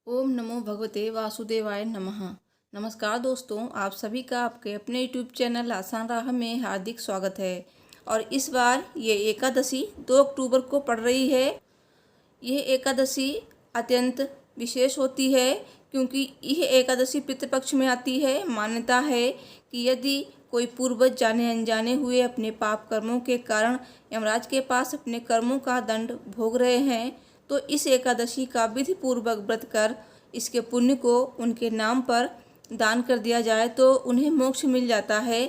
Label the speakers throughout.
Speaker 1: ओम नमो भगवते वासुदेवाय नमः। नमस्कार दोस्तों, आप सभी का आपके अपने यूट्यूब चैनल आसान राह में हार्दिक स्वागत है। और इस बार ये एकादशी 2 अक्टूबर को पड़ रही है। यह एकादशी अत्यंत विशेष होती है क्योंकि यह एकादशी पितृपक्ष में आती है। मान्यता है कि यदि कोई पूर्वज जाने अनजाने हुए अपने पाप कर्मों के कारण यमराज के पास अपने कर्मों का दंड भोग रहे हैं तो इस एकादशी का विधि पूर्वक व्रत कर इसके पुण्य को उनके नाम पर दान कर दिया जाए तो उन्हें मोक्ष मिल जाता है।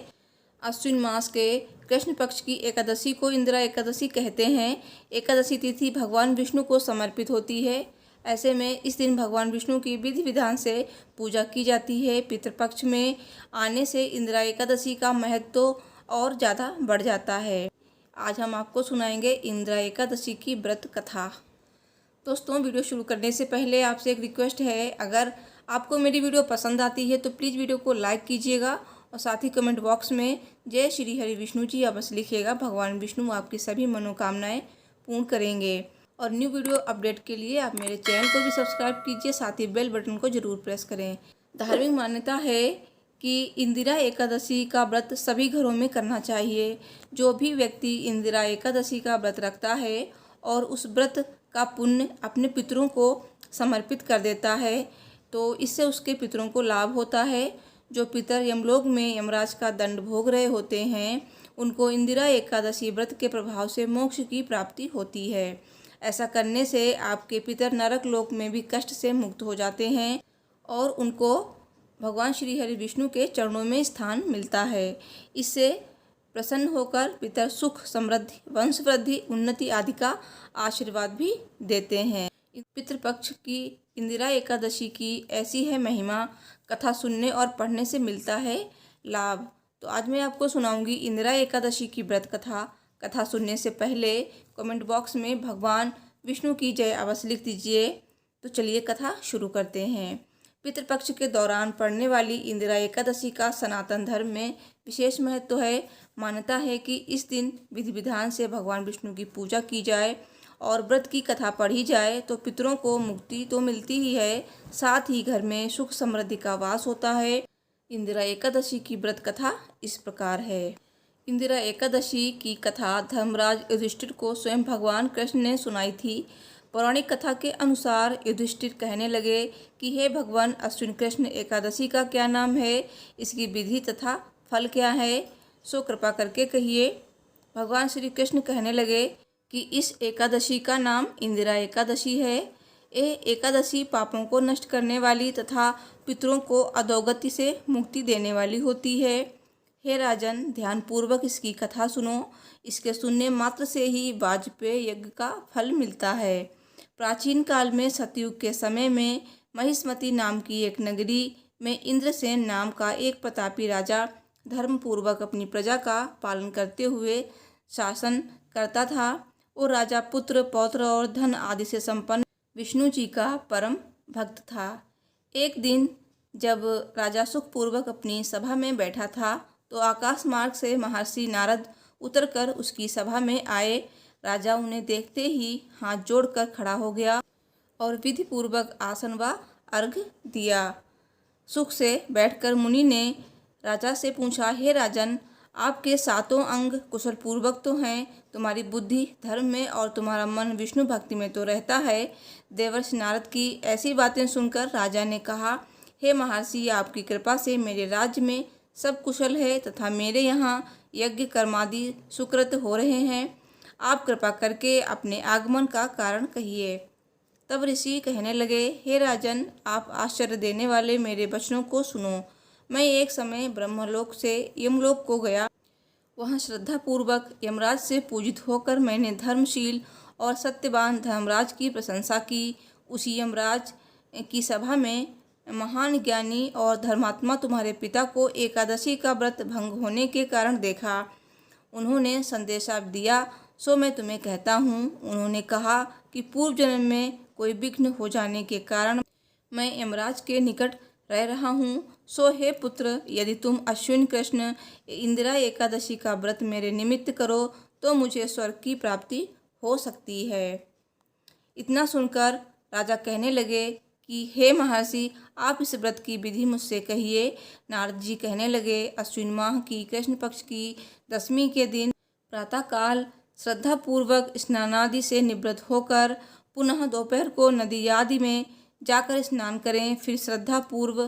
Speaker 1: अश्विन मास के कृष्ण पक्ष की एकादशी को इंदिरा एकादशी कहते हैं। एकादशी तिथि भगवान विष्णु को समर्पित होती है। ऐसे में इस दिन भगवान विष्णु की विधि विधान से पूजा की जाती है। पितृपक्ष में आने से इंदिरा एकादशी का महत्व तो और ज़्यादा बढ़ जाता है। आज हम आपको सुनाएंगे इंदिरा एकादशी की व्रत कथा। दोस्तों, वीडियो शुरू करने से पहले आपसे एक रिक्वेस्ट है, अगर आपको मेरी वीडियो पसंद आती है तो प्लीज़ वीडियो को लाइक कीजिएगा और साथ ही कमेंट बॉक्स में जय श्री हरि विष्णु जी अवश्य लिखिएगा। भगवान विष्णु आपकी सभी मनोकामनाएं पूर्ण करेंगे। और न्यू वीडियो अपडेट के लिए आप मेरे चैनल को भी सब्सक्राइब कीजिए, साथ ही बेल बटन को जरूर प्रेस करें। धार्मिक मान्यता है कि इंदिरा एकादशी का व्रत सभी घरों में करना चाहिए। जो भी व्यक्ति इंदिरा एकादशी का व्रत रखता है और उस व्रत का पुण्य अपने पितरों को समर्पित कर देता है तो इससे उसके पितरों को लाभ होता है। जो पितर यमलोक में यमराज का दंड भोग रहे होते हैं उनको इंदिरा एकादशी व्रत के प्रभाव से मोक्ष की प्राप्ति होती है। ऐसा करने से आपके पितर नरक लोक में भी कष्ट से मुक्त हो जाते हैं और उनको भगवान श्री हरि विष्णु के चरणों में स्थान मिलता है। इससे प्रसन्न होकर पितर सुख, समृद्धि, वंश वृद्धि, उन्नति आदि का आशीर्वाद भी देते हैं। पितृपक्ष की इंदिरा एकादशी की ऐसी है महिमा, कथा सुनने और पढ़ने से मिलता है लाभ। तो आज मैं आपको सुनाऊंगी इंदिरा एकादशी की व्रत कथा। कथा सुनने से पहले कमेंट बॉक्स में भगवान विष्णु की जय अवश्य लिख दीजिए। तो चलिए कथा शुरू करते हैं। पितृपक्ष के दौरान पड़ने वाली इंदिरा एकादशी का सनातन धर्म में विशेष महत्व है। मान्यता है कि इस दिन विधि विधान से भगवान विष्णु की पूजा की जाए और व्रत की कथा पढ़ी जाए तो पितरों को मुक्ति तो मिलती ही है, साथ ही घर में सुख समृद्धि का वास होता है। इंदिरा एकादशी की व्रत कथा इस प्रकार है। इंदिरा एकादशी की कथा धर्मराज युधिष्ठिर को स्वयं भगवान कृष्ण ने सुनाई थी। पौराणिक कथा के अनुसार युधिष्ठिर कहने लगे कि हे भगवान, अश्विन कृष्ण एकादशी का क्या नाम है, इसकी विधि तथा फल क्या है, सो कृपा करके कहिए। भगवान श्री कृष्ण कहने लगे कि इस एकादशी का नाम इंदिरा एकादशी है। यह एकादशी पापों को नष्ट करने वाली तथा पितरों को अधोगति से मुक्ति देने वाली होती है। हे राजन, ध्यानपूर्वक इसकी कथा सुनो। इसके सुनने मात्र से ही वाजपेय यज्ञ का फल मिलता है। प्राचीन काल में सतयुग के समय में महिष्मती नाम की एक नगरी में इंद्रसेन नाम का एक प्रतापी राजा धर्मपूर्वक अपनी प्रजा का पालन करते हुए शासन करता था। वो राजा पुत्र, पौत्र और धन आदि से संपन्न विष्णु जी का परम भक्त था। एक दिन जब राजा सुखपूर्वक अपनी सभा में बैठा था तो आकाश मार्ग से महर्षि नारद उतरकर उसकी सभा में आए। राजा उन्हें देखते ही हाथ जोड़कर खड़ा हो गया और विधि पूर्वक आसन व अर्घ्य दिया। सुख से बैठकर मुनि ने राजा से पूछा, हे राजन, आपके सातों अंग कुशल पूर्वक तो हैं, तुम्हारी बुद्धि धर्म में और तुम्हारा मन विष्णु भक्ति में तो रहता है। देवर्षि नारद की ऐसी बातें सुनकर राजा ने कहा, हे महर्षि, आपकी कृपा से मेरे राज्य में सब कुशल है तथा मेरे यहाँ यज्ञ कर्मादि सुकृत हो रहे हैं। आप कृपा करके अपने आगमन का कारण कहिए। तब ऋषि कहने लगे, हे राजन, आप आश्चर्य देने वाले मेरे वचनों को सुनो। मैं एक समय ब्रह्मलोक से यमलोक को गया। वहाँ श्रद्धापूर्वक यमराज से पूजित होकर मैंने धर्मशील और सत्यवान धर्मराज की प्रशंसा की। उसी यमराज की सभा में महान ज्ञानी और धर्मात्मा तुम्हारे पिता को एकादशी का व्रत भंग होने के कारण देखा। उन्होंने संदेशा दिया, सो मैं तुम्हें कहता हूँ। उन्होंने कहा कि पूर्व जन्म में कोई विघ्न हो जाने के कारण मैं यमराज के निकट रह रहा हूँ। सो हे पुत्र, यदि तुम अश्विन कृष्ण इंदिरा एकादशी का व्रत मेरे निमित्त करो तो मुझे स्वर्ग की प्राप्ति हो सकती है। इतना सुनकर राजा कहने लगे, कि हे महर्षि, आप इस व्रत की विधि मुझसे कहिए। नारद जी कहने लगे, अश्विन माह की कृष्ण पक्ष की दशमी के दिन प्रातःकाल श्रद्धापूर्वक स्नानादि से निवृत्त होकर पुनः दोपहर को नदी आदि में जाकर स्नान करें। फिर श्रद्धापूर्व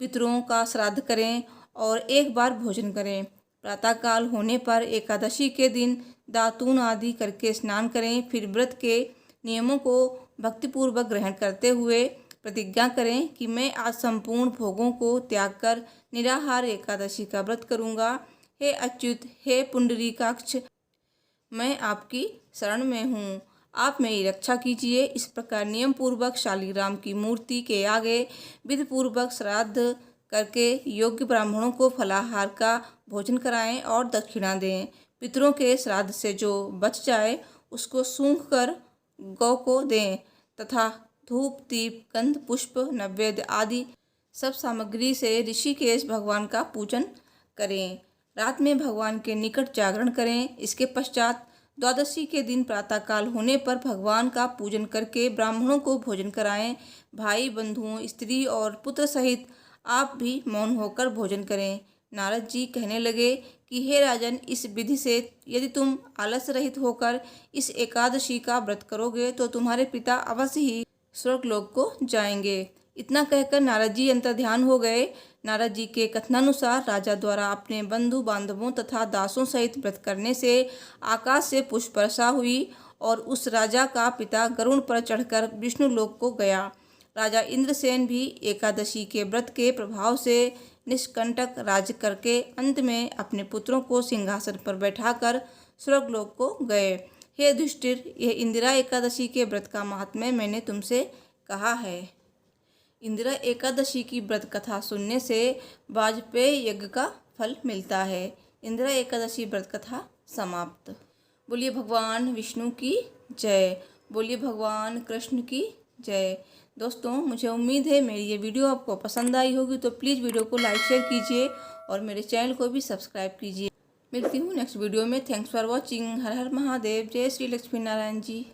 Speaker 1: पितरों का श्राद्ध करें और एक बार भोजन करें। प्रातःकाल होने पर एकादशी के दिन दातून आदि करके स्नान करें। फिर व्रत के नियमों को भक्तिपूर्वक ग्रहण करते हुए प्रतिज्ञा करें कि मैं आज संपूर्ण भोगों को त्याग कर निराहार एकादशी का व्रत करूँगा। हे अच्युत, हे पुंडरीकाक्ष, मैं आपकी शरण में हूँ, आप मेरी रक्षा कीजिए। इस प्रकार नियम पूर्वक शालीग्राम की मूर्ति के आगे विधि पूर्वक श्राद्ध करके योग्य ब्राह्मणों को फलाहार का भोजन कराएं और दक्षिणा दें। पितरों के श्राद्ध से जो बच जाए उसको सूंघ कर गौ को दें तथा धूप, दीप, गंध, पुष्प, नैवेद्य आदि सब सामग्री से ऋषिकेश भगवान का पूजन करें। रात में भगवान के निकट जागरण करें। इसके पश्चात द्वादशी के दिन प्रातःकाल होने पर भगवान का पूजन करके ब्राह्मणों को भोजन कराएं। भाई, बंधुओं, स्त्री और पुत्र सहित आप भी मौन होकर भोजन करें। नारद जी कहने लगे कि हे राजन, इस विधि से यदि तुम आलस रहित होकर इस एकादशी का व्रत करोगे तो तुम्हारे पिता अवश्य ही स्वर्गलोक को जाएंगे। इतना कहकर नारद जी अंतर्ध्यान हो गए। नारद जी के कथनानुसार राजा द्वारा अपने बंधु बांधवों तथा दासों सहित व्रत करने से आकाश से पुष्प वर्षा हुई और उस राजा का पिता गरुड़ पर चढ़कर विष्णु लोक को गया। राजा इंद्रसेन भी एकादशी के व्रत के प्रभाव से निष्कंटक राज्य करके अंत में अपने पुत्रों को सिंहासन पर बैठाकर स्वर्गलोक को गए। हे युधिष्ठिर, यह इंदिरा एकादशी के व्रत का महात्म्य मैंने तुमसे कहा है। इंदिरा एकादशी की व्रत कथा सुनने से वाजपेयी यज्ञ का फल मिलता है। इंदिरा एकादशी व्रत कथा समाप्त। बोलिए भगवान विष्णु की जय। बोलिए भगवान कृष्ण की जय। दोस्तों, मुझे उम्मीद है मेरी ये वीडियो आपको पसंद आई होगी, तो प्लीज़ वीडियो को लाइक शेयर कीजिए और मेरे चैनल को भी सब्सक्राइब कीजिए। मिलती हूँ नेक्स्ट वीडियो में। Thanks for watching. हर हर महादेव। जय श्री लक्ष्मी नारायण जी।